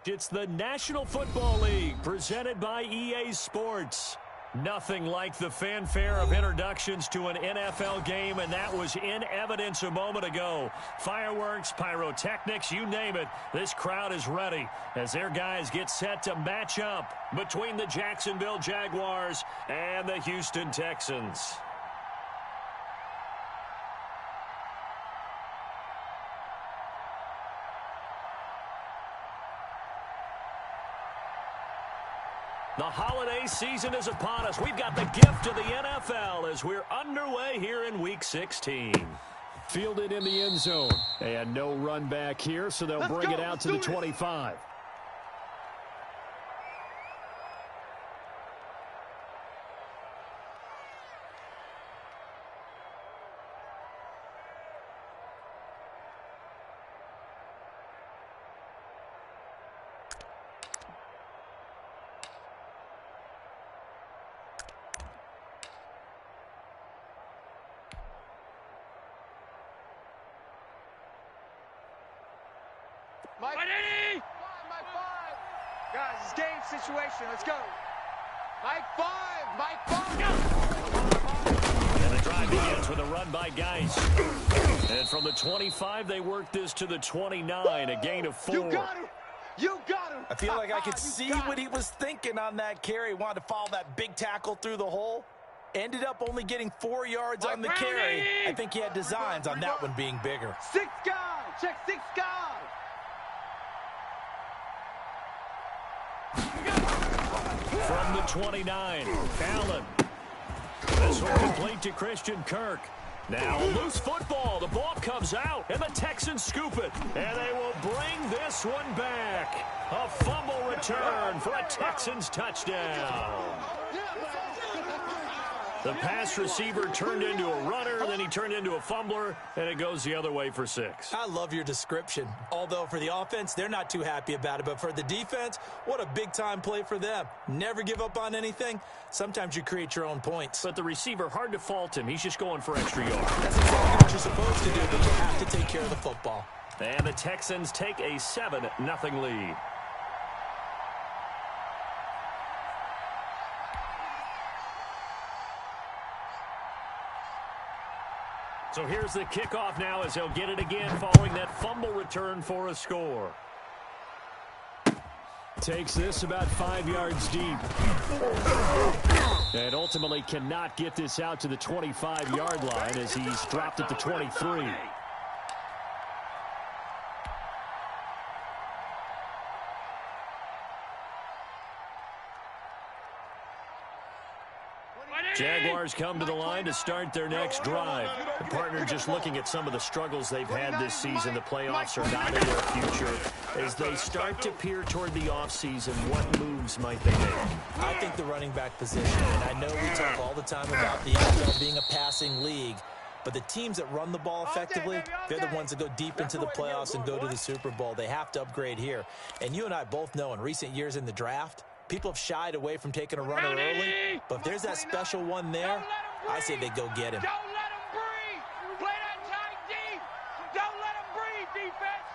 It's the National Football League presented by EA Sports. Nothing like the fanfare of introductions to an NFL game, and that was in evidence a moment ago. Fireworks, pyrotechnics, you name it. This crowd is ready as their guys get set to match up between the Jacksonville Jaguars and the Houston Texans. The holiday season is upon us. We've got the gift of the NFL as we're underway here in Week 16. Fielded in the end zone. And no run back here, so they'll bring it out to the 25. Mike 5. Guys, it's game situation. Let's go. Mike 5. And the drive begins with a run by Geis. And from the 25, they work this to the 29, a gain of 4. You got him. I feel like I could see what he was thinking on that carry. Wanted to follow that big tackle through the hole. Ended up only getting 4 yards on the carry. I think he had designs on that one being bigger. 6 guys. Check 6 guys. From the 29, Allen. This one complete to Christian Kirk. Now a loose football. The ball comes out, and the Texans scoop it. And they will bring this one back. A fumble return for a Texans touchdown. The pass receiver turned into a runner, then he turned into a fumbler, and it goes the other way for 6. I love your description. Although for the offense, they're not too happy about it. But for the defense, what a big-time play for them. Never give up on anything. Sometimes you create your own points. But the receiver, hard to fault him. He's just going for extra yards. That's exactly what you're supposed to do, but you have to take care of the football. And the Texans take a 7-0 lead. So here's the kickoff now as they'll get it again following that fumble return for a score. Takes this about 5 yards deep. And ultimately cannot get this out to the 25-yard line as he's dropped at the 23. Jaguars come to the line to start their next drive. The partner just looking at some of the struggles they've had this season. The playoffs are not in their future. As they start to peer toward the offseason, what moves might they make? I think the running back position, and I know we talk all the time about the NFL being a passing league, but the teams that run the ball effectively, they're the ones that go deep into the playoffs and go to the Super Bowl. They have to upgrade here. And you and I both know in recent years in the draft, people have shied away from taking a runner early, but if there's that special one there, I say they go get him. Don't let him breathe. Play that tight deep. Don't let him breathe, defense.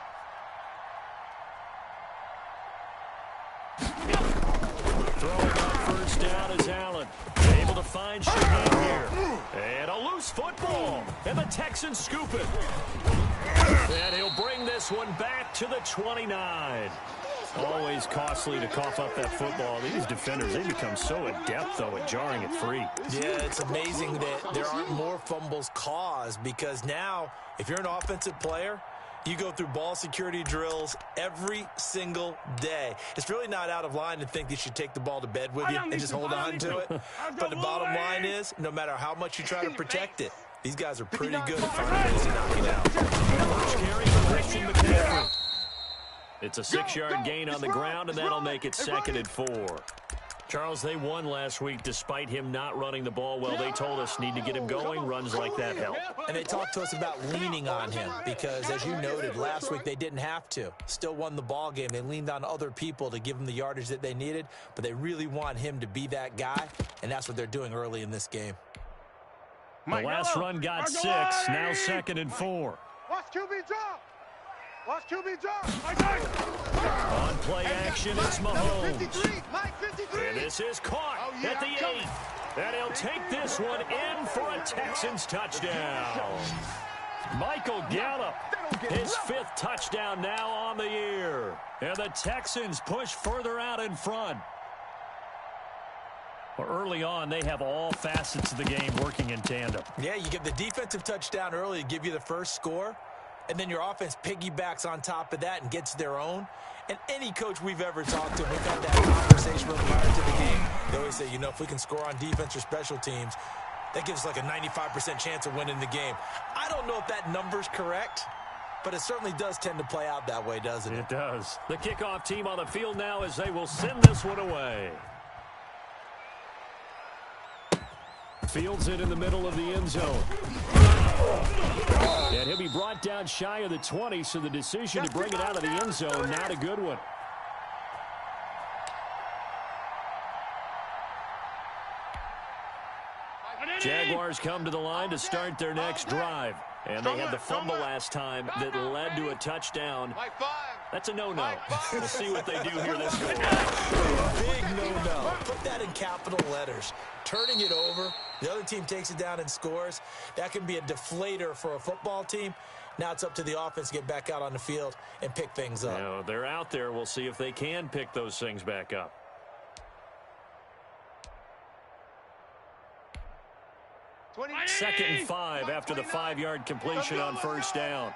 Throwing on first down is Allen. Able to find Shaheed here. And a loose football. And the Texans scoop it. And he'll bring this one back to the 29. Always costly to cough up that football. These defenders, they become so adept, though, at jarring it free. Yeah, it's amazing that there aren't more fumbles caused because now, if you're an offensive player, you go through ball security drills every single day. It's really not out of line to think you should take the ball to bed with you and just hold on to it. But the bottom line is, no matter how much you try to protect it, these guys are pretty good at finding ways to knock it out. First carry for Christian McCaffrey. It's a 6-yard gain on the ground, and that'll make it 2nd and 4. Charles, they won last week despite him not running the ball well. They told us need to get him going. Runs like that help. And they talked to us about leaning on him because, as you noted, last week they didn't have to. Still won the ball game. They leaned on other people to give them the yardage that they needed, but they really want him to be that guy, and that's what they're doing early in this game. The last run got 6. Now 2nd and 4. Watch QB drop. Watch QB drop. On play action. It's Mahomes. And this is caught at the 8. And he'll take this one in for a Texans touchdown. Michael Gallup, his 5th touchdown now on the year. And the Texans push further out in front. Well, early on, they have all facets of the game working in tandem. Yeah, you get the defensive touchdown early to give you the first score, and then your offense piggybacks on top of that and gets their own. And any coach we've ever talked to, we've had that conversation prior to the game. They always say, you know, if we can score on defense or special teams, that gives like a 95% chance of winning the game. I don't know if that number's correct, but it certainly does tend to play out that way, doesn't it? It does. The kickoff team on the field now as they will send this one away. Fields it in the middle of the end zone. And he'll be brought down shy of the 20, so the decision to bring it out of the end zone, not a good one. Jaguars come to the line to start their next drive. And they had the fumble last time that led to a touchdown. That's a no-no. We'll see what they do here this go. Big no-no. Put that in capital letters. Turning it over, the other team takes it down and scores. That can be a deflator for a football team. Now it's up to the offense to get back out on the field and pick things up. You know, they're out there. We'll see if they can pick those things back up. Second and 5 after the 5-yard completion on first down.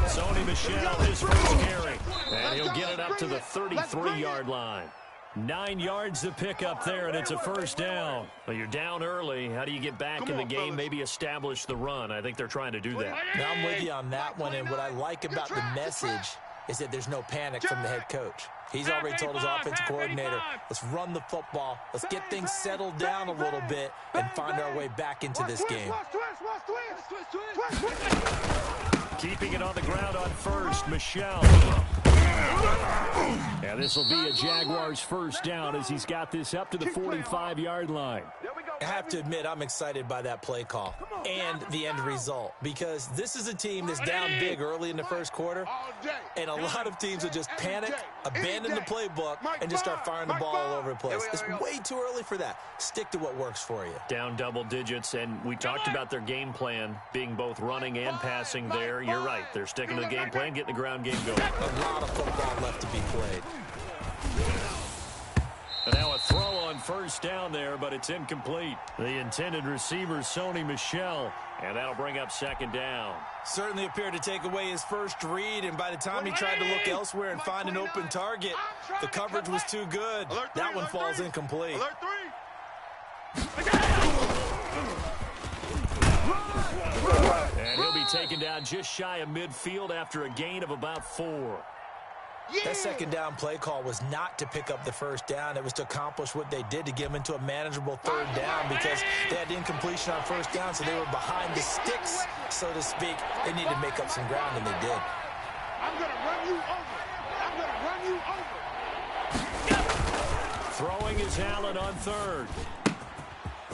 Sony Michel, his first carry. And he'll get it up to the 33-yard line. 9 yards to pick up there, and it's a first down. Well, you're down early. How do you get back in the game, maybe establish the run? I think they're trying to do that. Now I'm with you on that one, and what I like about the message is that there's no panic from the head coach. He's already told his offensive coordinator, let's run the football, let's get things settled down a little bit and find our way back into this game. Keeping it on the ground on first, Michel. And this will be a Jaguars first down as he's got this up to the 45-yard line. I have to admit, I'm excited by that play call and the end result, because this is a team that's down big early in the first quarter, and a lot of teams will just panic, abandon the playbook, and just start firing the ball all over the place. It's way too early for that. Stick to what works for you. Down double digits, and we talked about their game plan being both running and passing there. You're right. They're sticking to the game plan, getting the ground game going. A lot of football left to be played. And now a throw on first down there, but it's incomplete. The intended receiver, Sony Michel, and that'll bring up second down. Certainly appeared to take away his first read, and by the time he tried to look elsewhere and find an open target, the coverage was too good. That one falls incomplete. And he'll be taken down just shy of midfield after a gain of about 4. That second down play call was not to pick up the first down. It was to accomplish what they did, to get them into a manageable third down, because they had incompletion on first down, so they were behind the sticks, so to speak. They needed to make up some ground, and they did. I'm going to run you over. I'm going to run you over. Throwing is Allen on third.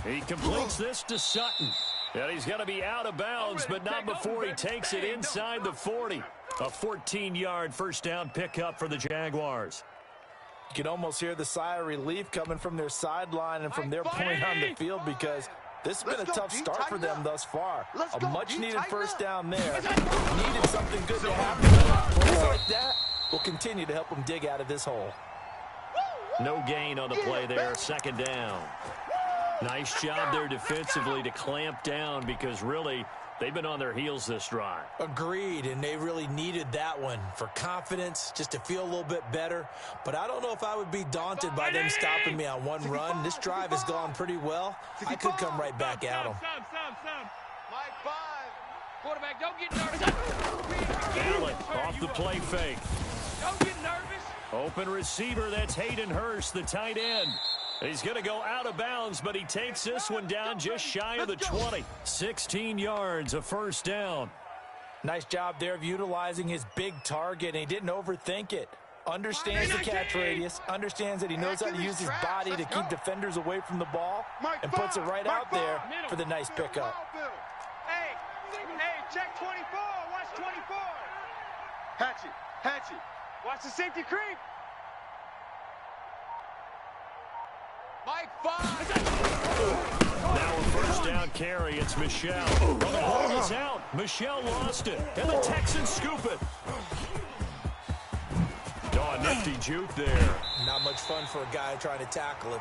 He completes this to Sutton. And he's going to be out of bounds, but not before he takes it inside the 40. A 14-yard first down pickup for the Jaguars. You can almost hear the sigh of relief coming from their sideline and from their point on the field, because this has been a tough start for them thus far. A much-needed first down there. Needed something good to happen. Plays like that will continue to help them dig out of this hole. No gain on the play there. Second down. Nice job there defensively to clamp down, because really they've been on their heels this drive. Agreed, and they really needed that one for confidence, just to feel a little bit better. But I don't know if I would be daunted by them stopping me on one run. This drive has gone pretty well. I could come right back at them. Mike 5. Quarterback, don't get nervous. Allen off the play fake. Don't get nervous. Open receiver, that's Hayden Hurst, the tight end. He's going to go out of bounds, but he takes this one down just shy of the 20. 16 yards, a first down. Nice job there of utilizing his big target, and he didn't overthink it. Understands the catch radius, understands that he knows how to use his body to keep defenders away from the ball, and puts it right out there for the nice pickup. Hey, check 24. Watch 24. Hatchet. Hatchet. Watch the safety creep. Mike 5. Now a first down carry. It's Michelle. Well, the ball is out. Michelle lost it. And the Texans scoop it. Oh, a nifty juke there. Not much fun for a guy trying to tackle him.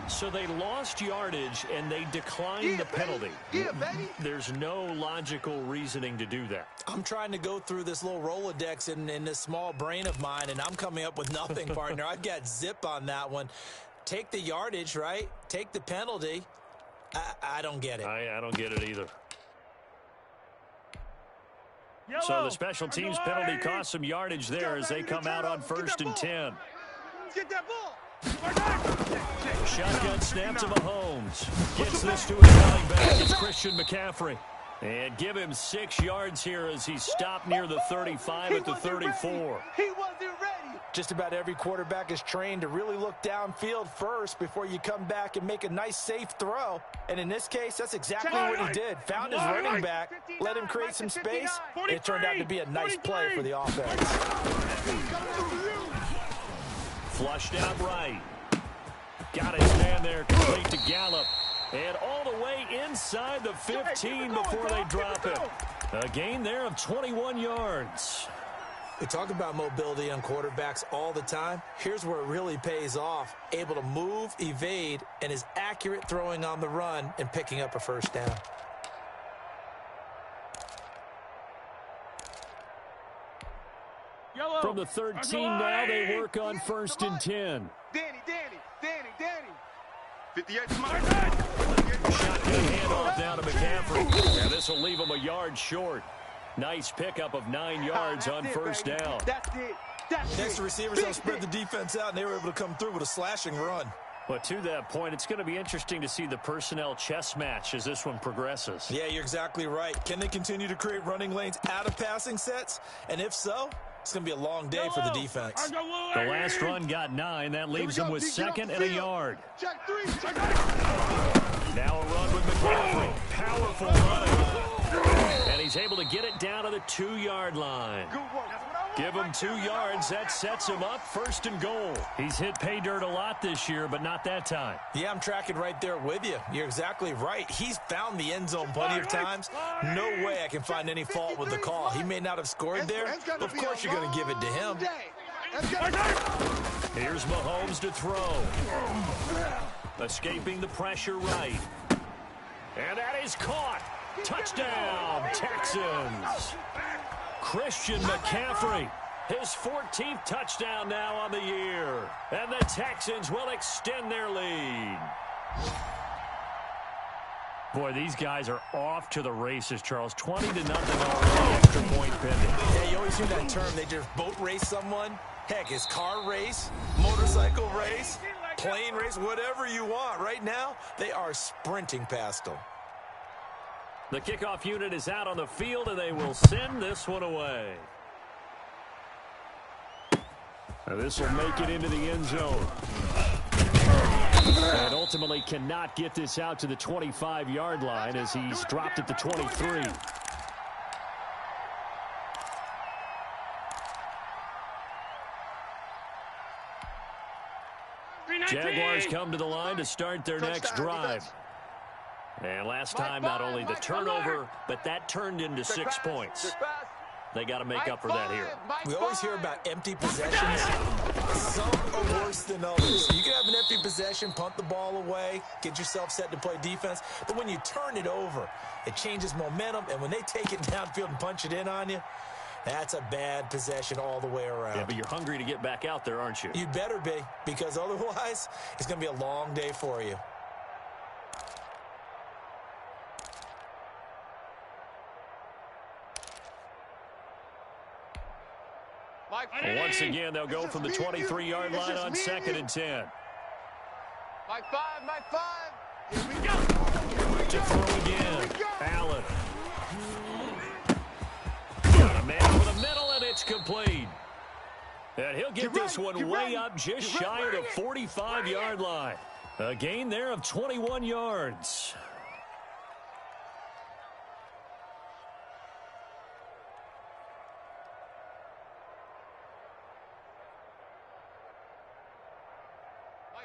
So they lost yardage, and they declined the penalty. Yeah, baby. There's no logical reasoning to do that. I'm trying to go through this little Rolodex in this small brain of mine, and I'm coming up with nothing, partner. I've got zip on that one. Take the yardage, right? Take the penalty. I don't get it. I don't get it either. Yellow. So the special teams penalty cost some yardage there as they come out on 1st and 10. Get that ball. Shotgun snap to Mahomes. Gets this to his running back. It's Christian McCaffrey. And give him 6 yards here as he stopped near the 35 at the 34. He wasn't ready. Just about every quarterback is trained to really look downfield first before you come back and make a nice, safe throw. And in this case, that's exactly what he did. Found his running back, let him create some space, and it turned out to be a nice play for the offense. Flushed out right. Got his man there, complete to Gallup. And all the way inside the 15 before they drop it. A gain there of 21 yards. We talk about mobility on quarterbacks all the time. Here's where it really pays off. Able to move, evade, and is accurate throwing on the run and picking up a first down. Yellow. From the 13 now, they work on 1st and 10. Danny. 58 Smart. Shotgun handoff down to McCaffrey. And this will leave him a yard short. Nice pickup of 9 yards on 1st down. That's it. Next, the receivers don't spread the defense out, and they were able to come through with a slashing run. But to that point, it's going to be interesting to see the personnel chess match as this one progresses. Yeah, you're exactly right. Can they continue to create running lanes out of passing sets? And if so, it's going to be a long day for the defense. The last run got 9. That leaves him with 2nd and a yard. Check 3. Now a run with McCaffrey. Powerful run. And he's able to get it down to the 2-yard line. Good work. Give him 2 yards. That sets him up 1st and goal. He's hit pay dirt a lot this year, but not that time. Yeah, I'm tracking right there with you. You're exactly right. He's found the end zone plenty of times. No way I can find any fault with the call. He may not have scored there, but of course you're going to give it to him. Here's Mahomes to throw. Escaping the pressure right. And that is caught. Touchdown, Texans. Christian McCaffrey, his 14th touchdown now on the year. And the Texans will extend their lead. Boy, these guys are off to the races, Charles. 20-0 already, extra point pending. Yeah, you always hear that term. They just boat race someone. Heck, it's car race, motorcycle race, plane race, whatever you want. Right now, they are sprinting past them. The kickoff unit is out on the field, and they will send this one away. Now this will make it into the end zone. And ultimately cannot get this out to the 25-yard line as he's dropped at the 23. Jaguars come to the line to start their next drive. And last time, not only the turnover, but that turned into 6 points. They got to make up for that here. We always hear about empty possessions. Some are worse than others. You can have an empty possession, punt the ball away, get yourself set to play defense. But when you turn it over, it changes momentum. And when they take it downfield and punch it in on you, that's a bad possession all the way around. Yeah, but you're hungry to get back out there, aren't you? You'd better be, because otherwise, it's going to be a long day for you. Once again, they'll go from the 23-yard line on 2nd and 10. Mike 5. Here we go. To throw again. Allen. Got a man for the middle, and it's complete. And he'll get this one way up just shy of the 45-yard line. A gain there of 21 yards.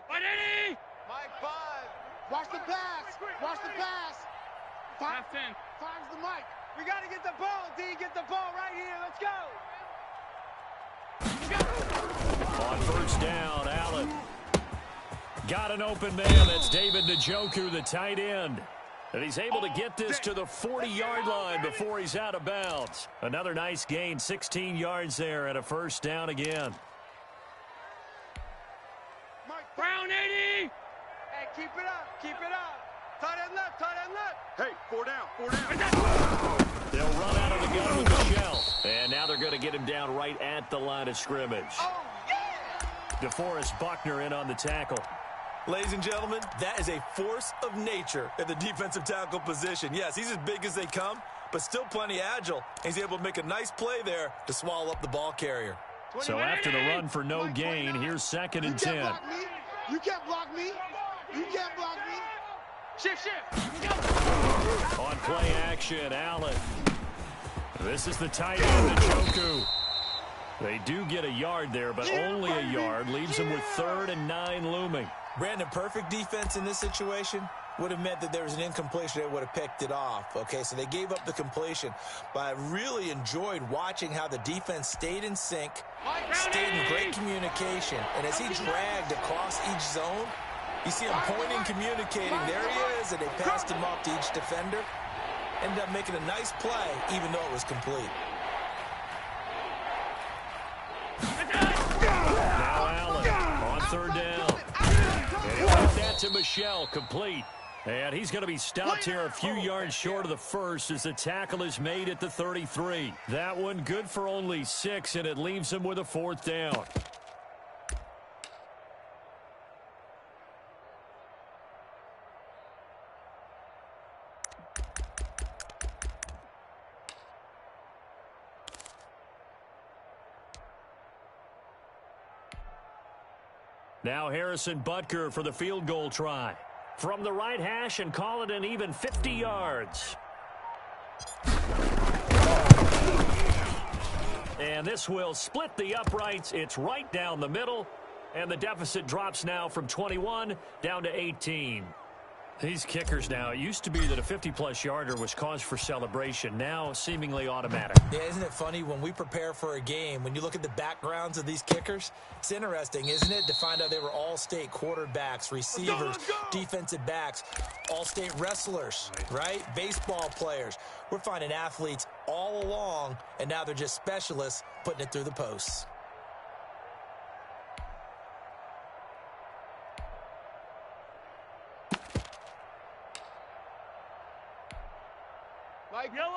Mike 5. Watch the pass. Watch the pass. 5. 5's the mic. We got to get the ball, D. Get the ball right here. Let's go. On first down, Allen. Got an open man. That's David Njoku, the tight end. And he's able to get this to the 40-yard line before he's out of bounds. Another nice gain, 16 yards there and a first down again. Brown 80. Hey, keep it up. Keep it up. Tight end left. Tight end left. Hey, 4 down. 4 down. They'll run out of the gun with Michelle. And now they're going to get him down right at the line of scrimmage. Oh, yeah. DeForest Buckner in on the tackle. Ladies and gentlemen, that is a force of nature at the defensive tackle position. Yes, he's as big as they come, but still plenty agile. He's able to make a nice play there to swallow up the ball carrier. So after the run for no gain, here's 2nd and 10. You can't block me. You can't block me. Shift. On play action, Allen. This is the tight end, Njoku. They do get a yard there, but only a yard. Leaves them with 3rd and 9 looming. Brandon, perfect defense in this situation would have meant that there was an incompletion. They would have picked it off. Okay, so they gave up the completion. But I really enjoyed watching how the defense stayed in sync, stayed in great communication. And as he dragged across each zone, you see him pointing, communicating. There he is, and they passed him off to each defender. Ended up making a nice play, even though it was complete. Now Allen on 3rd down. And he'll get that to Michelle, complete. And he's going to be stopped here a few yards short of the first as the tackle is made at the 33. That one good for only 6, and it leaves him with a 4th down. Now Harrison Butker for the field goal try. From the right hash and call it an even 50 yards. And this will split the uprights. It's right down the middle. And the deficit drops now from 21 down to 18. These kickers now, it used to be that a 50-plus yarder was cause for celebration. Now seemingly automatic. Yeah, isn't it funny when we prepare for a game, when you look at the backgrounds of these kickers, it's interesting, isn't it, to find out they were all-state quarterbacks, receivers, defensive backs, all-state wrestlers, right? Baseball players. We're finding athletes all along, and now they're just specialists putting it through the posts.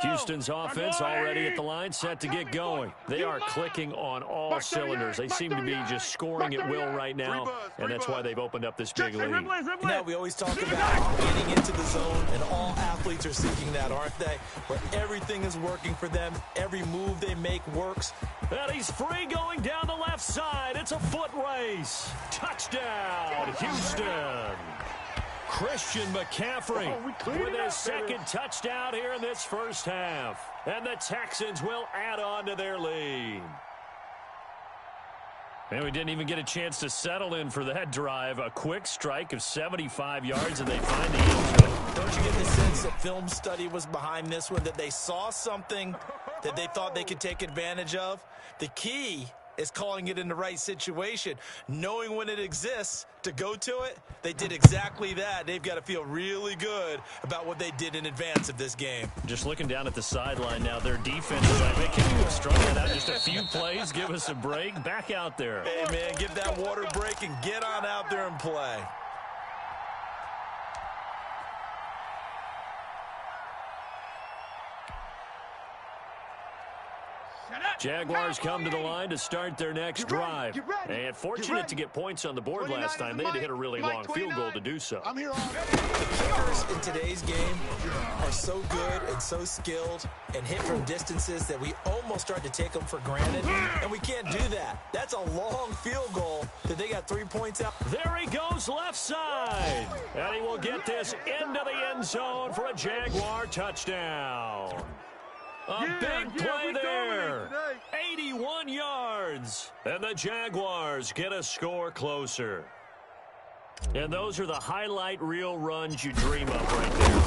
Houston's offense already at the line, set to get going. They are clicking on all cylinders. They seem to be just scoring at will right now, and that's why they've opened up this big lead. You know, we always talk about getting into the zone, and all athletes are seeking that, aren't they? Where everything is working for them, every move they make works. And he's free going down the left side. It's a foot race. Touchdown, Houston. Christian McCaffrey with his 2nd touchdown here in this first half. And the Texans will add on to their lead. And we didn't even get a chance to settle in for that drive. A quick strike of 75 yards, and they find the end zone. Don't you get the sense that film study was behind this one, that they saw something that they thought they could take advantage of? The key is calling it in the right situation, knowing when it exists to go to it. They did exactly that. They've got to feel really good about what they did in advance of this game. Just looking down at the sideline now, their defense is like, man, can you have strung that out just a few plays? Give us a break. Back out there. Hey, man, give that water break and get on out there and play. Jaguars come to the line to start their next drive. And fortunate to get points on the board last time. They had to hit a really long field goal to do so. I'm here all day. The kickers in today's game are so good and so skilled and hit from distances that we almost start to take them for granted. And we can't do that. That's a long field goal that they got 3 points out. There he goes left side. And he will get this into the end zone for a Jaguar touchdown. A big play there. 81 yards. And the Jaguars get a score closer. And those are the highlight reel runs you dream of right there.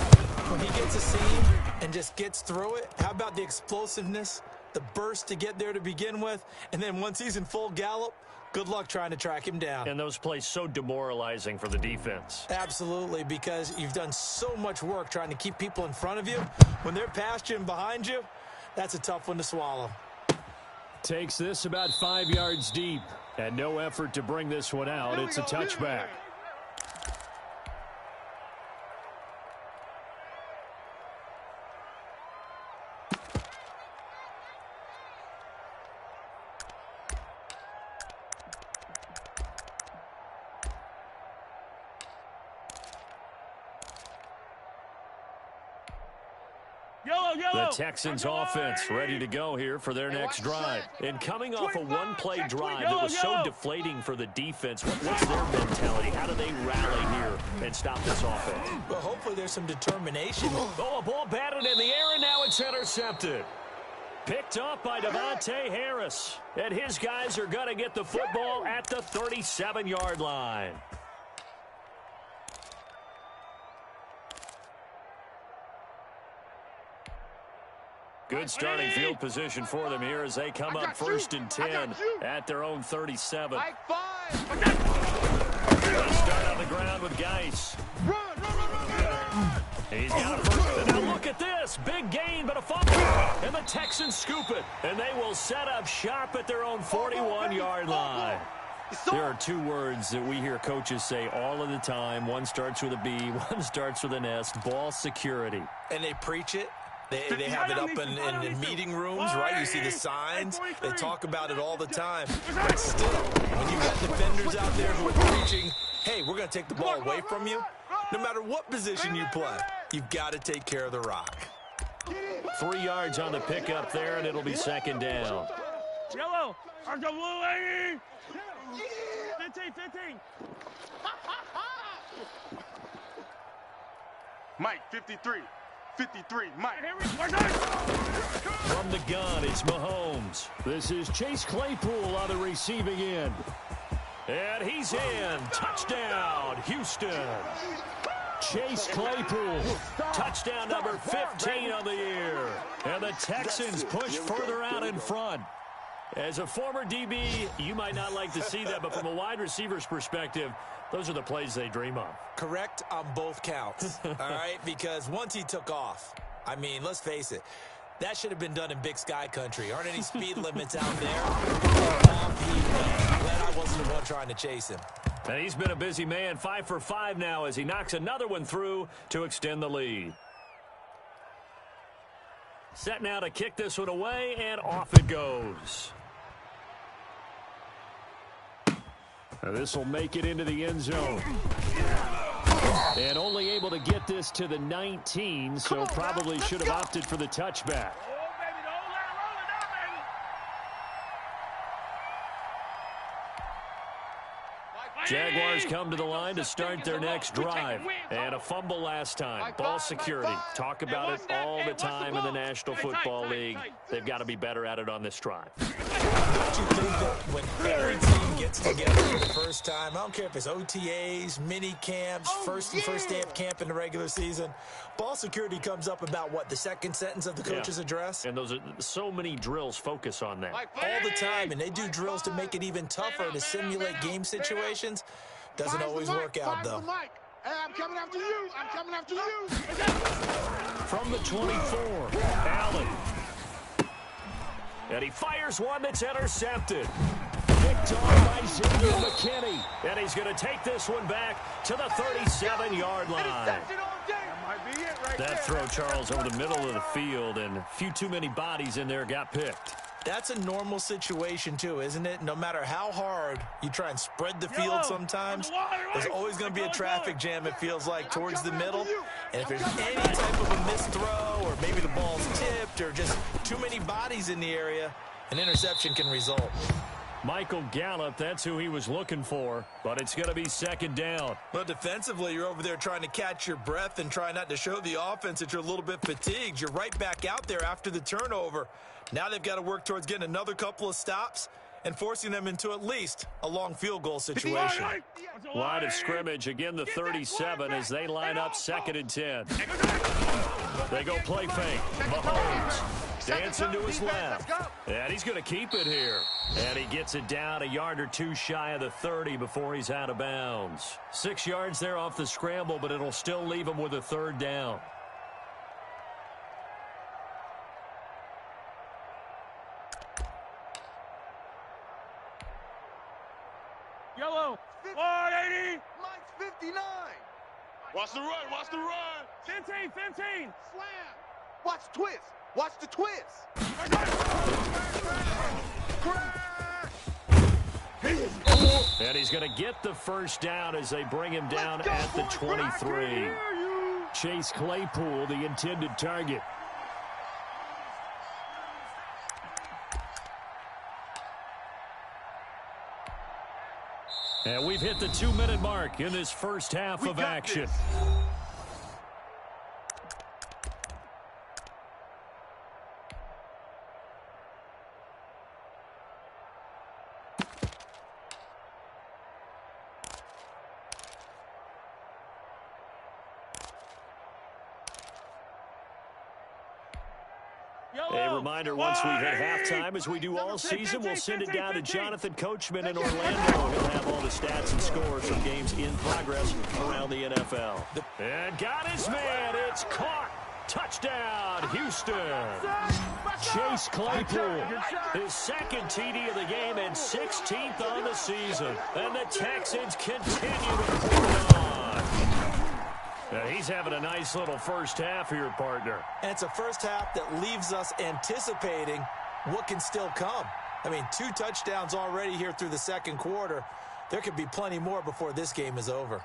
When he gets a seam and just gets through it, how about the explosiveness, the burst to get there to begin with, and then once he's in full gallop, good luck trying to track him down. And those plays so demoralizing for the defense. Absolutely, because you've done so much work trying to keep people in front of you. When they're past you and behind you, that's a tough one to swallow. Takes this about 5 yards deep, and no effort to bring this one out. It's a touchback. The Texans offense ready to go here for their next drive. And coming off a one-play drive that was so deflating for the defense, what's their mentality? How do they rally here and stop this offense? Well, hopefully there's some determination. Oh, a ball batted in the air, and now it's intercepted. Picked up by Devontae Harris. And his guys are going to get the football at the 37-yard line. Good starting field position for them here as they come up 1st and 10 at their own 37. They'll start on the ground with Geis. He's got a first. Now look at this. Big gain, but a fumble. And the Texans scoop it. And they will set up shop at their own 41-yard line. There are two words that we hear coaches say all of the time. One starts with a B, one starts with an S. Ball security. And they preach it. They have it up in meeting rooms, right? You see the signs. They talk about it all the time. But still, when you've got defenders out there who are preaching, hey, we're going to take the ball away from you, no matter what position you play, you've got to take care of the rock. 3 yards on the pickup there, and it'll be 2nd down. Yellow, our blue lady. 15. Mike, 53, Mike. From the gun, it's Mahomes. This is Chase Claypool on the receiving end. And he's in. Touchdown, Houston. Chase Claypool. Touchdown number 15 on the year. And the Texans push further out in front. As a former DB, you might not like to see that, but from a wide receiver's perspective, those are the plays they dream of. Correct on both counts, all right? Because once he took off, I mean, let's face it, that should have been done in Big Sky country. Aren't any speed limits out there? Glad I wasn't the one trying to chase him. And he's been a busy man, 5 for 5 now as he knocks another one through to extend the lead. Set now to kick this one away, and off it goes. This will make it into the end zone. And only able to get this to the 19, so probably should have opted for the touchback. Jaguars come to the line to start their next drive. And a fumble last time. Ball security. Talk about it all the time in the National Football League. They've got to be better at it on this drive. Don't you think that when every team gets together for the first time, I don't care if it's OTAs, mini camps, first day of camp in the regular season, ball security comes up about, what, the second sentence of the coach's address? And those are so many drills focus on that. All the time, and they do drills to make it even tougher to simulate game situations. Doesn't always work out, though. Hey, I'm coming after you. From the 24, Allen. And he fires one that's intercepted. Picked off by Xavier McKinney. And he's going to take this one back to the 37-yard line. That throw, Charles, over the middle of the field, and a few too many bodies in there got picked. That's a normal situation, too, isn't it? No matter how hard you try and spread the field sometimes, there's always going to be a traffic jam, it feels like, towards the middle. And if there's any type of a missed throw, or maybe the ball's tipped, or just too many bodies in the area, an interception can result. Michael Gallup, that's who he was looking for, but it's going to be 2nd down. Well, defensively, you're over there trying to catch your breath and try not to show the offense that you're a little bit fatigued. You're right back out there after the turnover. Now they've got to work towards getting another couple of stops and forcing them into at least a long field goal situation. Line of scrimmage, again the 37 as they line up 2nd and 10. They go play fake. Mahomes dancing to his left. And he's going to keep it here. And he gets it down a yard or two shy of the 30 before he's out of bounds. 6 yards there off the scramble, but it'll still leave him with a 3rd down. Yellow. 180. Mine's 59. Watch the run. Watch the run. 15. Slam. Watch the twist. Watch the twist. And he's going to get the 1st down as they bring him down at the 23. Chase Claypool, the intended target. And we've hit the 2-minute mark in this first half of action. A reminder, once we hit halftime, as we do all season, we'll send it down to Jonathan Coachman in Orlando. He'll have all the stats and scores from games in progress around the NFL. And got his man. It's caught. Touchdown, Houston. Chase Claypool, his 2nd TD of the game and 16th on the season. And the Texans continue to pour it on. He's having a nice little first half here, partner. And it's a first half that leaves us anticipating what can still come. I mean, 2 touchdowns already here through the 2nd quarter. There could be plenty more before this game is over.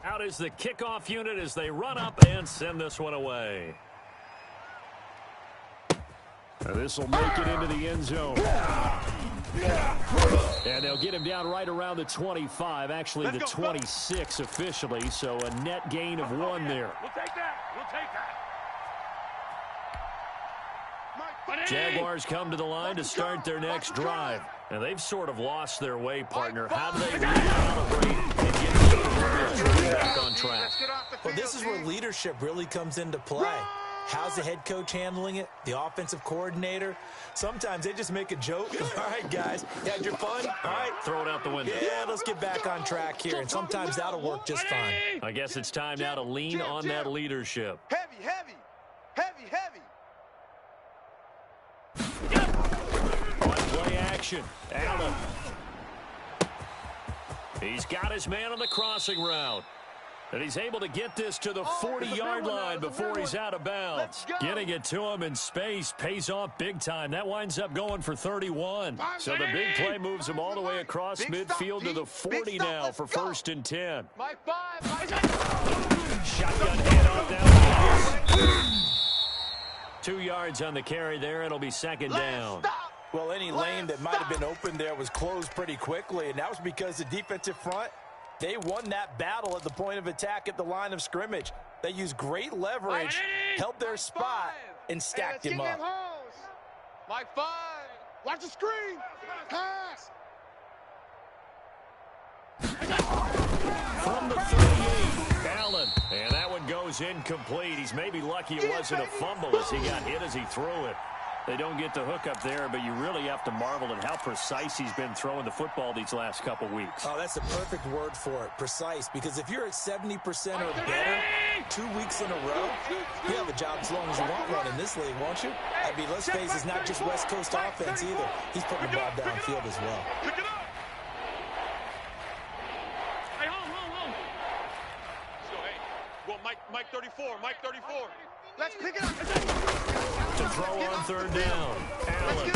Out is the kickoff unit as they run up and send this one away. This will make it into the end zone. And they'll get him down right around the 25, actually the 26 officially, so a net gain of 1 there. We'll take that. We'll take that. Jaguars come to the line to start their next drive. And they've sort of lost their way, partner. How do they recalibrate and get back on track? Well, this is where leadership really comes into play. How's the head coach handling it? The offensive coordinator? Sometimes they just make a joke. All right, guys, you had your fun? All right. Throw it out the window. Yeah, let's get back on track here, and sometimes that'll work just fine. I guess it's time now to lean on that leadership. Heavy, heavy. Heavy, heavy. On play action, Allen. He's got his man on the crossing route. And he's able to get this to the 40-yard line before he's out of bounds. Getting it to him in space pays off big time. That winds up going for 31. So the big play moves him all the way across midfield to the 40 now for 1st and 10. Shotgun handoff down. 2 yards on the carry there. It'll be 2nd down. Well, any lane that might have been open there was closed pretty quickly, and that was because the defensive front, they won that battle at the point of attack at the line of scrimmage. They used great leverage, held their spot, and stacked him up. Mike 5. Watch the screen. Pass. From the 38, Allen. And that one goes incomplete. He's maybe lucky it wasn't a fumble as he got hit as he threw it. They don't get the hook up there, but you really have to marvel at how precise he's been throwing the football these last couple weeks. Oh, that's a perfect word for it, precise, because if you're at 70% or better 2 weeks in a row, you have a job as long as you want one in this league, won't you? I mean, let's face it, it's not just West Coast offense either. He's putting the ball downfield as well. Hey, hold. Let's go, hey. Well, Mike 34, Mike 34. Let's pick it up. To throw on 3rd down, Allen.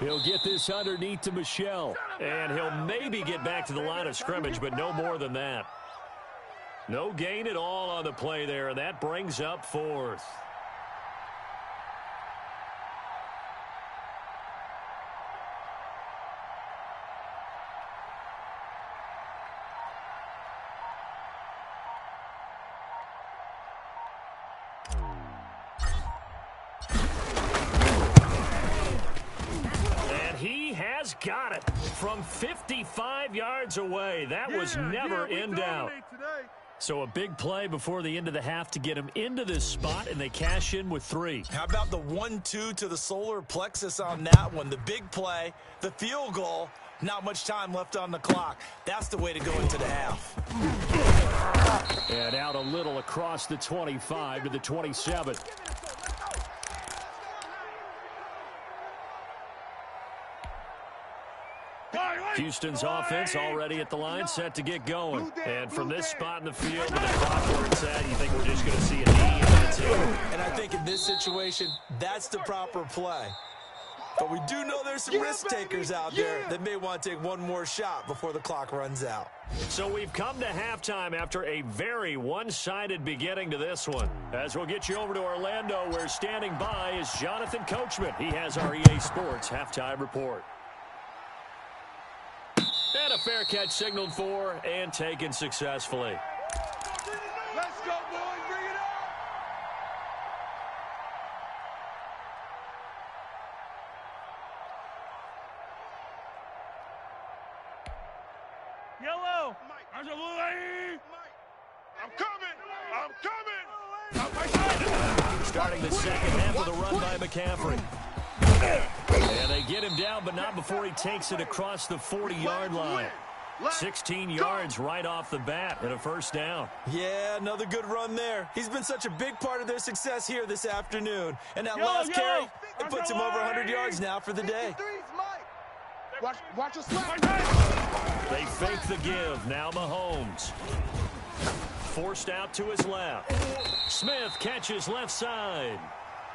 He'll get this underneath to Michelle, and he'll maybe get back to the line of scrimmage, but no more than that. No gain at all on the play there, and that brings up 4th. has got it from 55 yards away. That was never in doubt. So a big play before the end of the half to get him into this spot, and they cash in with 3. How about the 1-2 to the solar plexus on that one? The big play, the field goal, not much time left on the clock. That's the way to go into the half. And out a little across the 25 to the 27. Houston's offense already at the line, set to get going. And from this spot in the field with the clock where it's at, you think we're just going to see a knee and a 2. And I think in this situation, that's the proper play. But we do know there's some risk takers out there that may want to take one more shot before the clock runs out. So we've come to halftime after a very one-sided beginning to this one. As we'll get you over to Orlando, where standing by is Jonathan Coachman. He has our EA Sports halftime report. And a fair catch signaled for and taken successfully. Let's go, boys. Bring it up. Yellow. I'm coming. Starting the second half with a run by McCaffrey. And they get him down, but not before he takes it across the 40-yard line. 16 yards right off the bat and a first down. Yeah, another good run there. He's been such a big part of their success here this afternoon. And that last carry, it puts him over 100 yards now for the day. Watch your slap. They fake the give. Now Mahomes. Forced out to his left. Smith catches left side.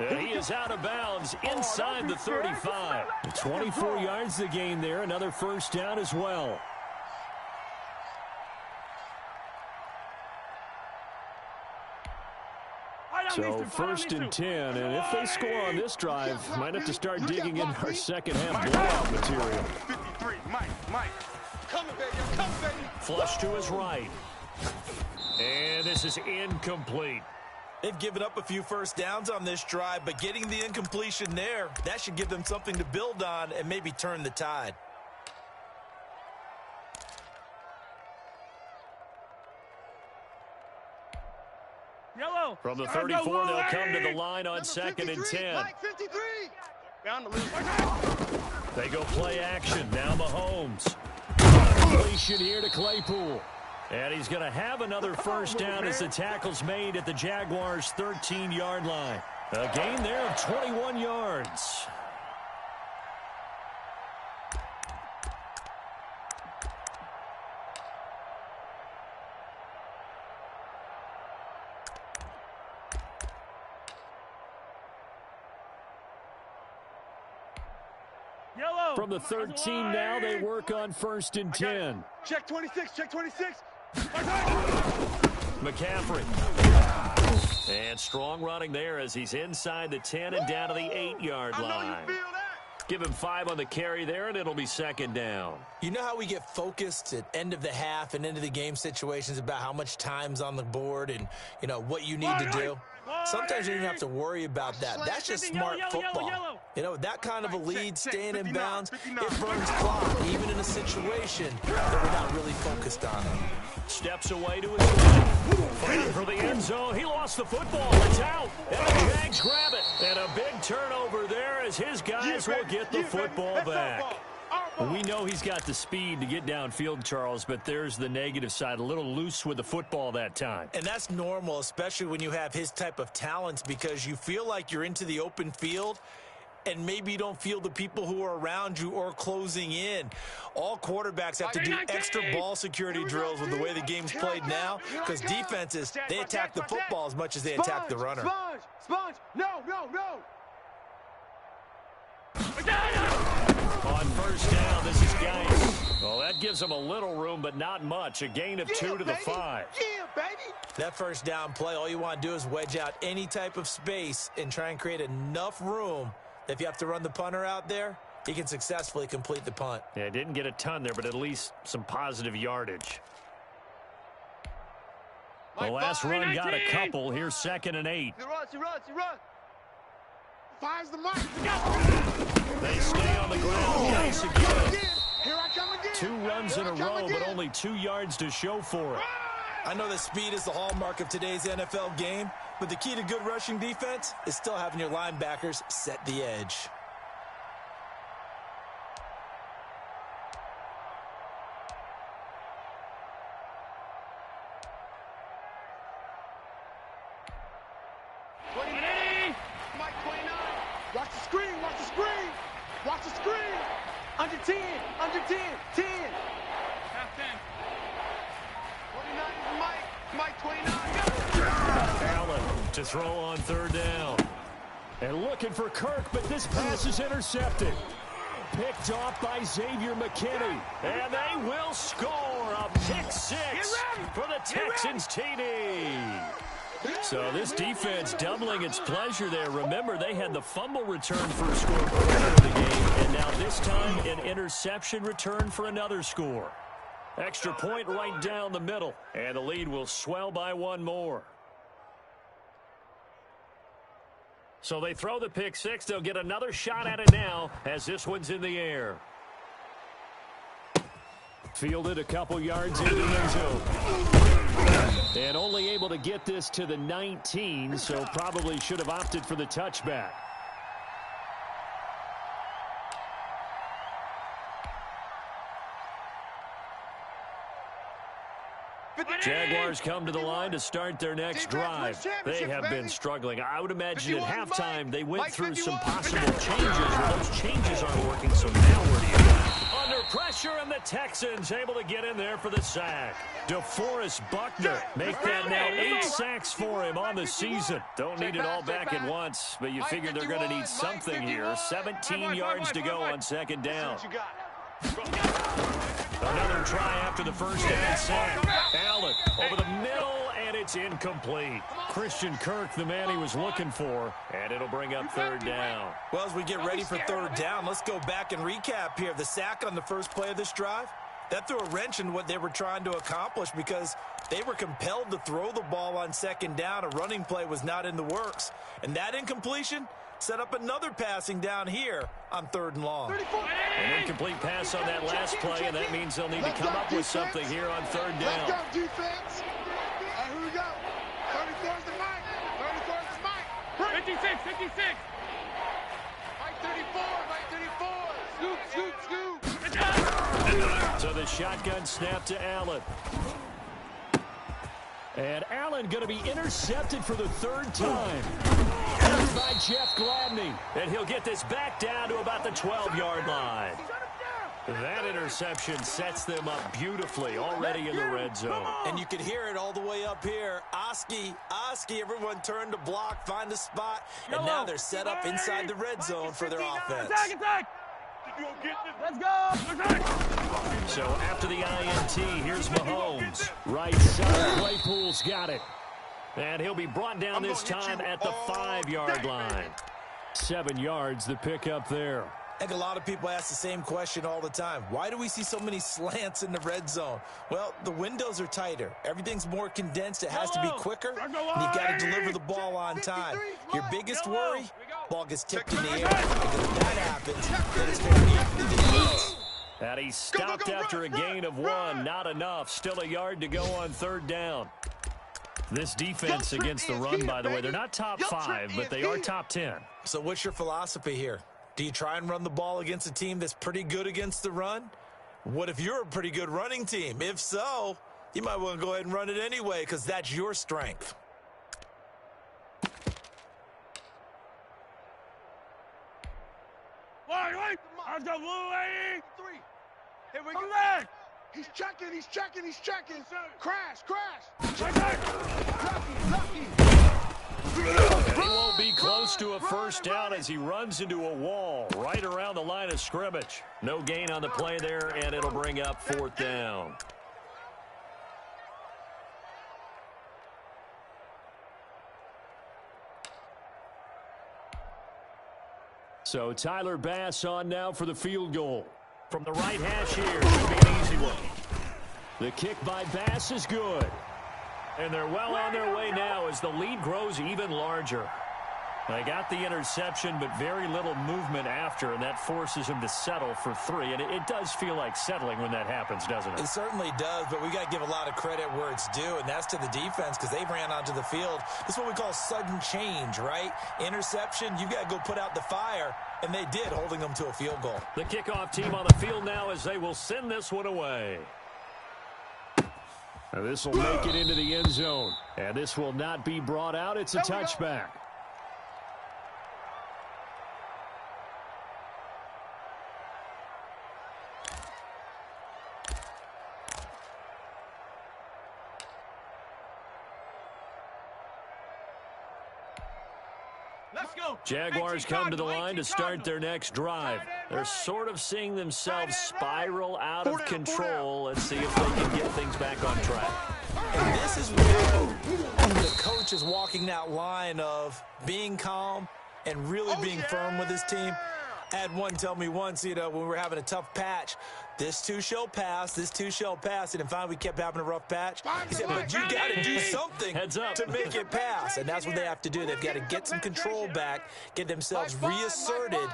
He is out of bounds inside the 35. 24 yards to gain there. Another first down as well. So first and 10, and if they score on this drive, might have to start digging in our second half blowout material. 53, Mike. Coming, baby. Flush to his right. And this is incomplete. They've given up a few first downs on this drive, but getting the incompletion there, that should give them something to build on and maybe turn the tide. Yellow. From the 34, they'll come to the line on second and 10. Mike, 53. Down the loop. They go play action. Now Mahomes. Completion here to Claypool. And he's going to have another first down as the tackle's made at the Jaguars' 13-yard line. A gain there of 21 yards. Yellow. From the 13 now, they work on first and 10. Check 26. McCaffrey. And strong running there as he's inside the 10 and down to the 8-yard line. Give him 5 on the carry there, and it'll be second down. You know how we get focused at end of the half and into the game situations about how much time's on the board and, you know, what you need to do? Sometimes you don't have to worry about that. That's just smart football. You know, that kind of a lead, staying in bounds, it burns clock, even in a situation that we're not really focused on. Steps away to his right. Fighting for the end zone. He lost the football. It's out. And the Jags grab it. And a big turnover there as his guys will get the football back. We know he's got the speed to get downfield, Charles, but there's the negative side. A little loose with the football that time. And that's normal, especially when you have his type of talents, because you feel like you're into the open field and maybe you don't feel the people who are around you or closing in. All quarterbacks have to do extra ball security drills with the way the game's played now, because defenses, they attack the football as much as they attack the runner. Sponge! No! On first down, this is Geis. Well, that gives him a little room, but not much. A gain of 2 to the 5. Yeah, baby! That first down play, all you want to do is wedge out any type of space and try and create enough room that if you have to run the punter out there, he can successfully complete the punt. Yeah, didn't get a ton there, but at least some positive yardage. The last run got a couple. Here's second and 8. He runs. Fives the mark. They stay on the ground. Nice again. Here I come again. 2 runs in a row, but only 2 yards to show for it. I know that speed is the hallmark of today's NFL game, but the key to good rushing defense is still having your linebackers set the edge. Mike 29. Watch the screen, watch the screen. Watch the screen. Under 10, under 10, 10. Half 10. 29 is Mike. Mike 29. Allen to throw on 3rd down. And looking for Kirk, but this pass is intercepted. Picked off by Xavier McKinney. And they will score a pick 6 for the Texans TD. So this defense doubling its pleasure there. Remember, they had the fumble return for a score earlier in the game, and now this time an interception return for another score. Extra point right down the middle, and the lead will swell by 1 more. So they throw the pick 6. They'll get another shot at it now as this one's in the air. Fielded a couple yards into the end zone. And only able to get this to the 19, so probably should have opted for the touchback. Jaguars come to the line to start their next drive. They have been struggling. I would imagine at halftime they went through some possible changes. Well, those changes aren't working, so now where do you go? Under pressure, and the Texans able to get in there for the sack. DeForest Buckner make that now 8 sacks for him on the season. Don't need it all back at once, but you figure they're going to need something here. 17 yards to go on 2nd down. Another try after the first down sack. Allen over the middle, and it's incomplete. Christian Kirk, the man he was looking for, and it'll bring up 3rd down. Well, as we get ready for 3rd down, let's go back and recap here. The sack on the first play of this drive, that threw a wrench in what they were trying to accomplish because they were compelled to throw the ball on 2nd down. A running play was not in the works. And that incompletion set up another passing down here on 3rd and long. An incomplete pass on that last play, and that means they'll need to come up with something here on 3rd down. Let's go, defense. Here we go. 34 is the Mike. 34 is the Mike. 56, 56. Mike 34, Mike 34. Scoop, scoop, scoop. So the shotgun snap to Allen. And Allen going to be intercepted for the 3rd time. By Jeff Gladney. And he'll get this back down to about the 12-yard line. That interception sets them up beautifully already in the red zone. And you can hear it all the way up here. Oski, everyone turned to block, find a spot, and now they're set up inside the red zone for their offense. Attack! Let's go! So after the INT, here's Mahomes. Right side, Claypool's got it. And he'll be brought down this time at the 5-yard line. 7 yards, the pickup there. I think a lot of people ask the same question all the time. Why do we see so many slants in the red zone? Well, the windows are tighter. Everything's more condensed. It has to be quicker, and you've got to deliver the ball on time. Your biggest worry, ball gets tipped in the air. Because if that happens, then it's going to be the defense. And he stopped after a gain of 1. Not enough. Still a yard to go on 3rd down. This defense against the run, by the way, they're not top 5, but they are top 10. So what's your philosophy here? Do you try and run the ball against a team that's pretty good against the run? What if you're a pretty good running team? If so, you might want to go ahead and run it anyway because that's your strength. Wait. Let's go, Blue 83. Here we go. He's checking. Crash. Lucky. He won't be close to a first down as he runs into a wall right around the line of scrimmage. No gain on the play there, and it'll bring up 4th down. So Tyler Bass on now for the field goal. From the right hash here, should be an easy one. The kick by Bass is good. And they're well on their way now as the lead grows even larger. They got the interception, but very little movement after, and that forces him to settle for 3. And it does feel like settling when that happens, doesn't it? It certainly does, but we got to give a lot of credit where it's due, and that's to the defense because they ran onto the field. This is what we call sudden change, right? Interception, you've got to go put out the fire, and they did, holding them to a field goal. The kickoff team on the field now as they will send this one away. Now this will make it into the end zone, and this will not be brought out. It's a touchback. Jaguars come to the line to start their next drive. They're sort of seeing themselves spiral out of control. Let's see if they can get things back on track. And this is where the coach is walking that line of being calm and really being firm with his team. I had one tell me once, when we were having a tough patch, this too shall pass, this too shall pass. And finally we kept having a rough patch. He said, but you got to do something to make it pass. And that's what they have to do. They've got to get some control back, get themselves reasserted,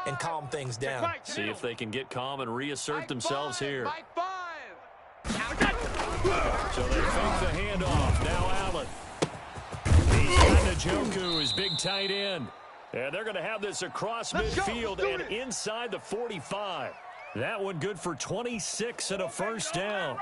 and calm things down. See if they can get calm and reassert themselves here. So they fake the handoff. Now Allen. He's got Njoku, his big tight end. And they're going to have this across midfield and inside the 45. That one good for 26 and a first down.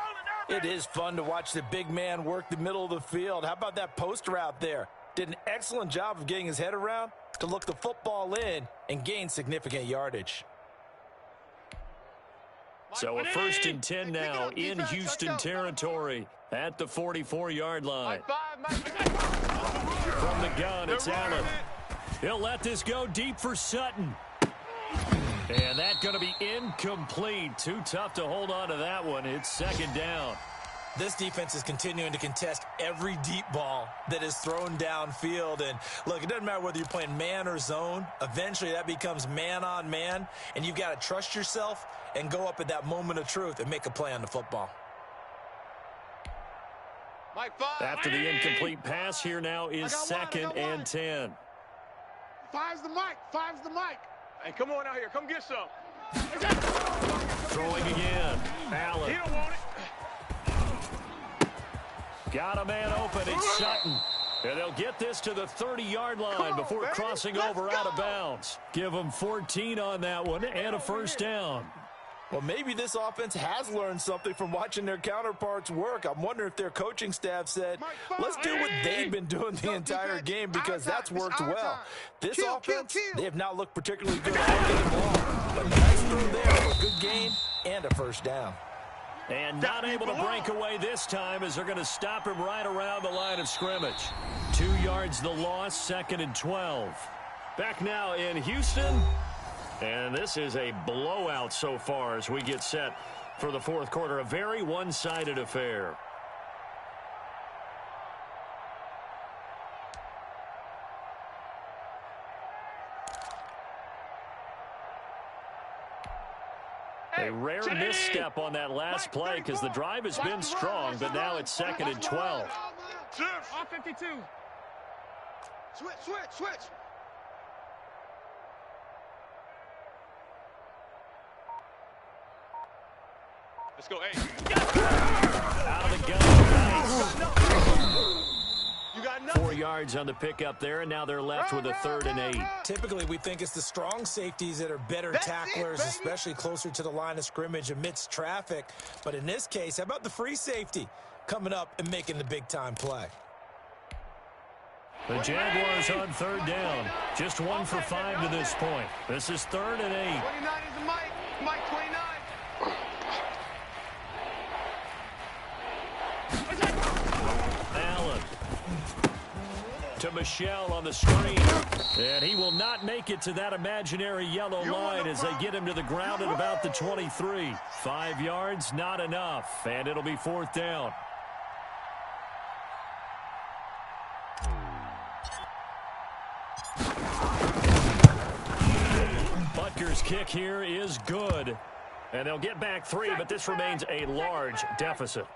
It is fun to watch the big man work the middle of the field. How about that post route there? Did an excellent job of getting his head around to look the football in and gain significant yardage. So a 1st and 10 now in Houston territory at the 44-yard line. From the gun, it's Allen. He'll let this go deep for Sutton. And that's going to be incomplete. Too tough to hold on to that one. It's 2nd down. This defense is continuing to contest every deep ball that is thrown downfield. And, look, it doesn't matter whether you're playing man or zone. Eventually that becomes man on man. And you've got to trust yourself and go up at that moment of truth and make a play on the football. After the incomplete pass, here now is 2nd and 10. Five's the mic. Five's the mic. Hey, come on out here. Come get some. Throwing again. Allen. He don't want it. Got a man open. It's Sutton. And they'll get this to the 30-yard line before crossing over out of bounds. Give them 14 on that one and a first down. Well, maybe this offense has learned something from watching their counterparts work. I'm wondering if their coaching staff said, let's do what they've been doing the entire game because that's worked well. This offense, they have not looked particularly good all game long. But nice throw there for a good gain and a first down. And not able to break away this time as they're going to stop him right around the line of scrimmage. 2 yards the loss, 2nd and 12. Back now in Houston. And this is a blowout so far as we get set for the 4th quarter. A very one-sided affair. A rare misstep on that last play because the drive has been strong, but now it's 2nd and 12. Off 52. Switch. Let's go, hey. Out of the gun. You got nothing. 4 yards on the pickup there, and now they're left with a 3rd and 8. Typically, we think it's the strong safeties that are better tacklers, especially closer to the line of scrimmage amidst traffic. But in this case, how about the free safety coming up and making the big-time play? The Jaguars on 3rd down. Just 1 for 5 to this point. This is 3rd and 8. 29 is the mic. Mike 29. Allen to Michelle on the screen. And he will not make it to that imaginary yellow line as they get him to the ground at about the 23. 5 yards, not enough. And it'll be 4th down. Butker's kick here is good. And they'll get back 3, but this remains a large deficit.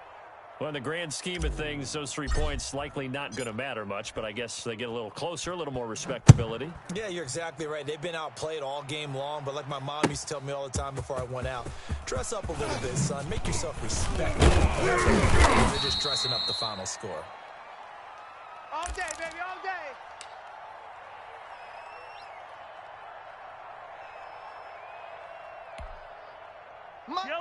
Well, in the grand scheme of things, those 3 points likely not going to matter much, but I guess they get a little closer, a little more respectability. Yeah, you're exactly right. They've been outplayed all game long, but like my mom used to tell me all the time before I went out, dress up a little bit, son. Make yourself respected. They're just dressing up the final score. All day, baby, all day.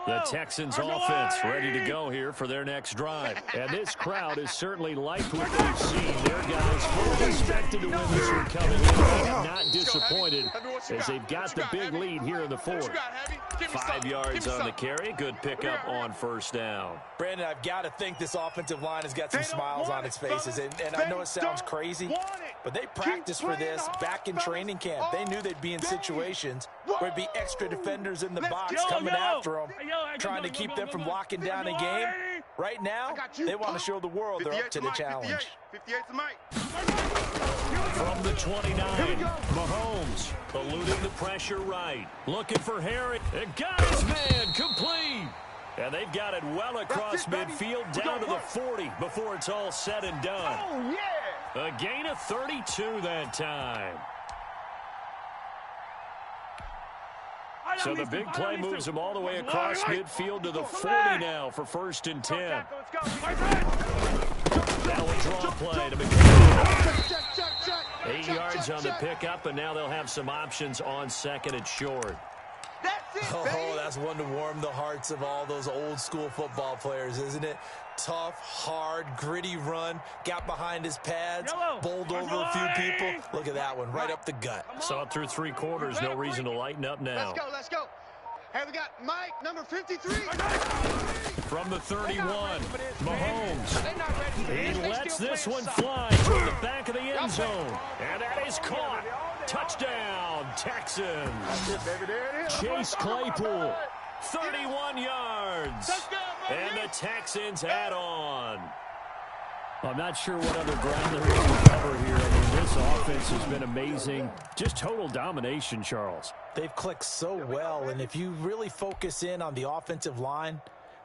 The Texans offense ready to go here for their next drive. And this crowd has certainly liked what they've seen. Their guys fully expected to win this one coming in. They have not disappointed as they've got the big lead here in the fourth. 5 yards on the carry. Good pickup on first down. Brandon, I've got to think this offensive line has got some smiles on its faces. And I know it sounds crazy, but they practiced for this back in training camp. They knew they'd be in situations where there'd be extra defenders in the box coming after them, trying to keep them from locking down a game. Right now, they want to show the world they're up to the challenge. 58 to Mike. From the 29, Mahomes eluding the pressure right. Looking for Harry. And got his man complete. And they've got it well across midfield down to the 40 before it's all said and done. Oh, yeah. A gain of 32 that time. So the big play moves them all the way across midfield to the 40 now for 1st and 10. Now a draw play to McCain. 8 yards on the pickup, and now they'll have some options on 2nd and short. Oh, that's one to warm the hearts of all those old school football players, isn't it? Tough, hard, gritty run. Got behind his pads, bowled over a few people. Look at that one, right up the gut. Saw it through 3 quarters. No reason to lighten up now. Let's go. Hey, we got Mike, number 53. From the 31, Mahomes. He lets this one fly toward the back of the end zone. And that is caught. Touchdown, Texans. Chase Claypool, 31 yards. And the Texans add on. I'm not sure what other ground there is to cover here. I mean, this offense has been amazing. Just total domination, Charles. They've clicked so well, and if you really focus in on the offensive line,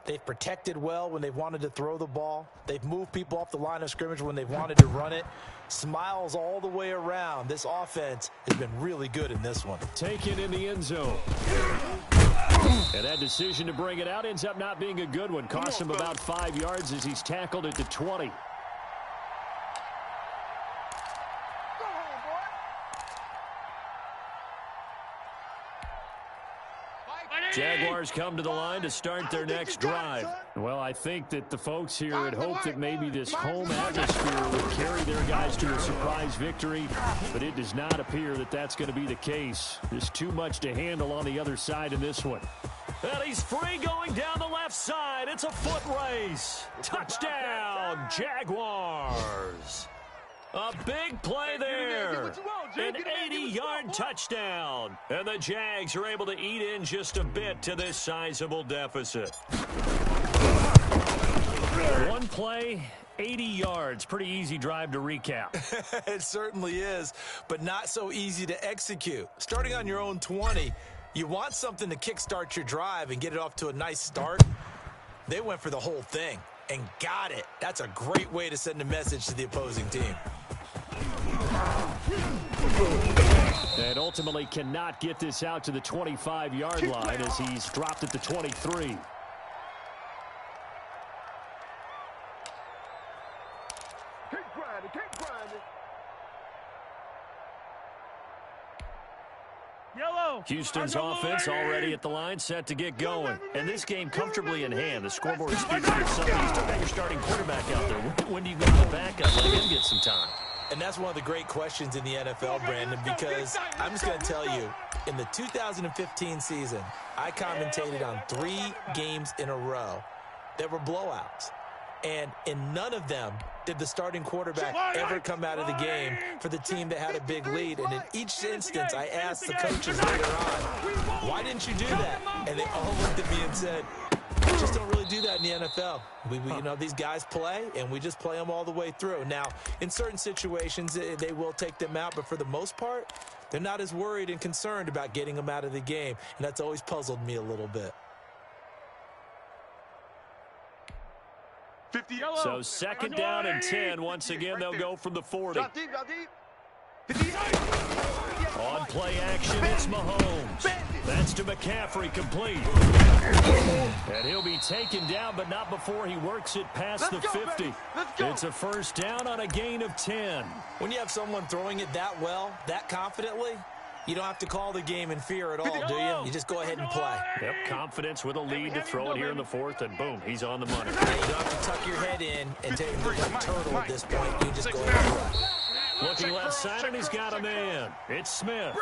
they've protected well when they've wanted to throw the ball. They've moved people off the line of scrimmage when they've wanted to run it. Smiles all the way around. This offense has been really good in this one. Taken in the end zone. And that decision to bring it out ends up not being a good one. Cost him about 5 yards as he's tackled at the 20. Jaguars come to the line to start their next drive. Well, I think that the folks here had hoped that maybe this home atmosphere would carry their guys to a surprise victory, but it does not appear that that's going to be the case. There's too much to handle on the other side in this one. And he's free going down the left side. It's a foot race. Touchdown, Jaguars. A big play there. An 80-yard touchdown. And the Jags are able to eat in just a bit to this sizable deficit. One play, 80 yards. Pretty easy drive to recap. It certainly is, but not so easy to execute. Starting on your own 20, you want something to kickstart your drive and get it off to a nice start. They went for the whole thing and got it. That's a great way to send a message to the opposing team. And ultimately cannot get this out to the 25-yard line as he's dropped at the 23. Keep grinding. Houston's offense already at the line, set to get going. And this game comfortably in hand. The scoreboard speaks for itself. You still got your starting quarterback out there. When do you go to the backup? Let him get some time. And that's one of the great questions in the NFL, Brandon, because I'm just going to tell you, in the 2015 season, I commentated on 3 games in a row that were blowouts. And in none of them did the starting quarterback ever come out of the game for the team that had a big lead. And in each instance, I asked the coaches later on, why didn't you do that? And they all looked at me and said, we just don't really do that in the NFL. You know, these guys play, and we just play them all the way through. Now, in certain situations, they will take them out, but for the most part, they're not as worried and concerned about getting them out of the game, and that's always puzzled me a little bit. 58 So second down and 10. Once again, they'll go from the 40. Drop deep, drop deep. On play action, it's Mahomes. That's to McCaffrey, complete. And he'll be taken down, but not before he works it past the 50. It's a first down on a gain of 10. When you have someone throwing it that well, that confidently, you don't have to call the game in fear at all, do you? You just go ahead and play. Yep, confidence with a lead to throw it here in the fourth, and boom, he's on the money. You don't have to tuck your head in and take a turtle at this point. You just go ahead and play. Looking left side, and he's got a man. It's Smith.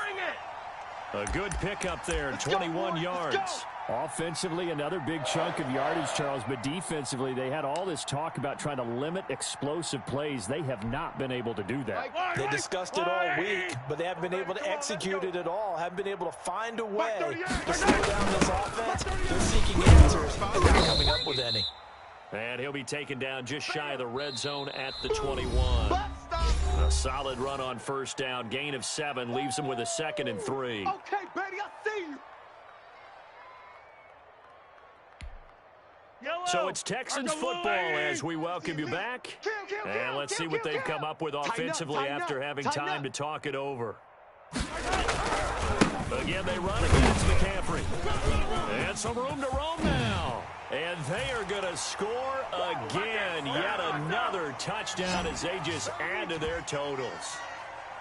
A good pickup there, 21 yards. Offensively, another big chunk of yardage, Charles, but defensively, they had all this talk about trying to limit explosive plays. They have not been able to do that. They discussed it all week, but they haven't been able to execute it at all. Haven't been able to find a way to slow down this offense. They're seeking answers and not coming up with any. And he'll be taken down just shy of the red zone at the 21. A solid run on first down. Gain of 7 leaves him with a 2nd and 3. Okay, baby, I see you. So it's Texans football as we welcome you back. And let's see what they've come up with offensively after having time to talk it over. Again, they run against McCaffrey. And some room to roam now. And they are going to score again. Yet another touchdown as they just add to their totals.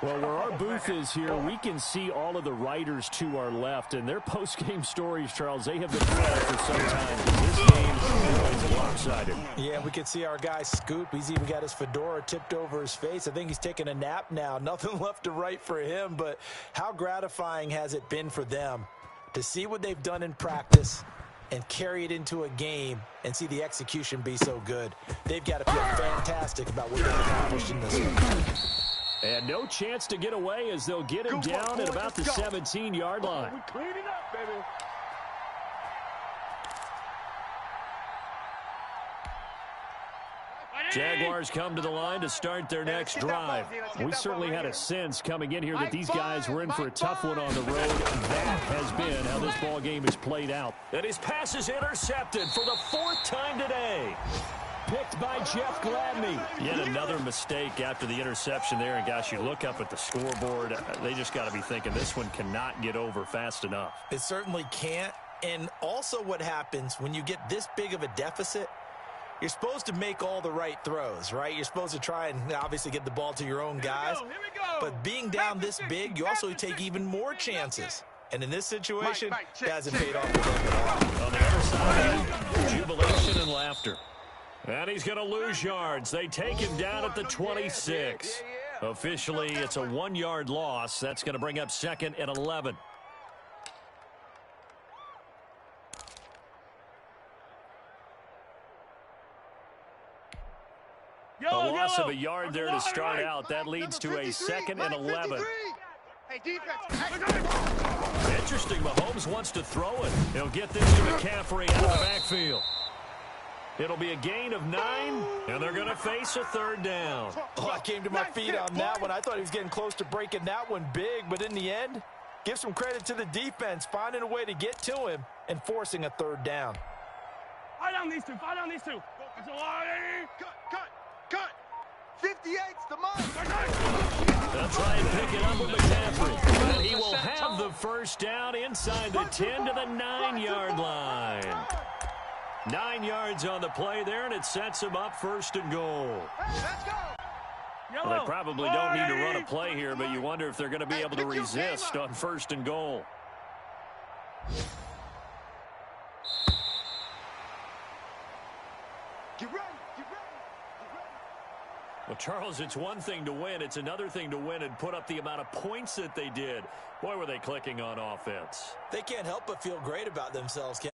Well, where our booth is here, we can see all of the writers to our left. And their post-game stories, Charles, they have been fed for some time. This game is lopsided. Yeah, we can see our guy Scoop. He's even got his fedora tipped over his face. I think he's taking a nap now. Nothing left to write for him. But how gratifying has it been for them to see what they've done in practice and carry it into a game and see the execution be so good? They've got to feel fantastic about what they've accomplished in this one. And no chance to get away as they'll get him down at about the 17-yard line. We're cleaning up, baby. Jaguars come to the line to start their next drive. We certainly had a sense coming in here that these guys were in for a tough one on the road. That has been how this ball game is played out. And his pass is intercepted for the 4th time today. Picked by Jeff Gladney. Yet another mistake after the interception there. And, gosh, you look up at the scoreboard, they just got to be thinking this one cannot get over fast enough. It certainly can't. And also what happens when you get this big of a deficit, you're supposed to make all the right throws, right? You're supposed to try and obviously get the ball to your own guys. Here we go. But being down this big, you also take even more chances. And in this situation, it hasn't paid off for them at all. On the other side, jubilation and laughter. And he's going to lose yards. They take him down at the 26. Officially, it's a 1-yard loss. That's going to bring up 2nd and 11. A loss of a yard there to start out. That leads to a 2nd and 11. Hey, defense. Interesting. Mahomes wants to throw it. He'll get this to McCaffrey out of the backfield. It'll be a gain of 9, and they're going to face a 3rd down. Oh, I came to my feet on that one. I thought he was getting close to breaking that one big, but in the end, give some credit to the defense, finding a way to get to him and forcing a 3rd down. Fight on these two. Fight on these two. Cut. 58's the mark. They'll try and pick it up with McCaffrey. And he will have the first down inside the 10 to the 9-yard line. 9 yards on the play there, and it sets him up 1st and goal. Let's go. Well, they probably don't need to run a play here, but you wonder if they're going to be able to resist on 1st and goal. Get ready. Well, Charles, it's one thing to win. It's another thing to win and put up the amount of points that they did. Boy, were they clicking on offense. They can't help but feel great about themselves, can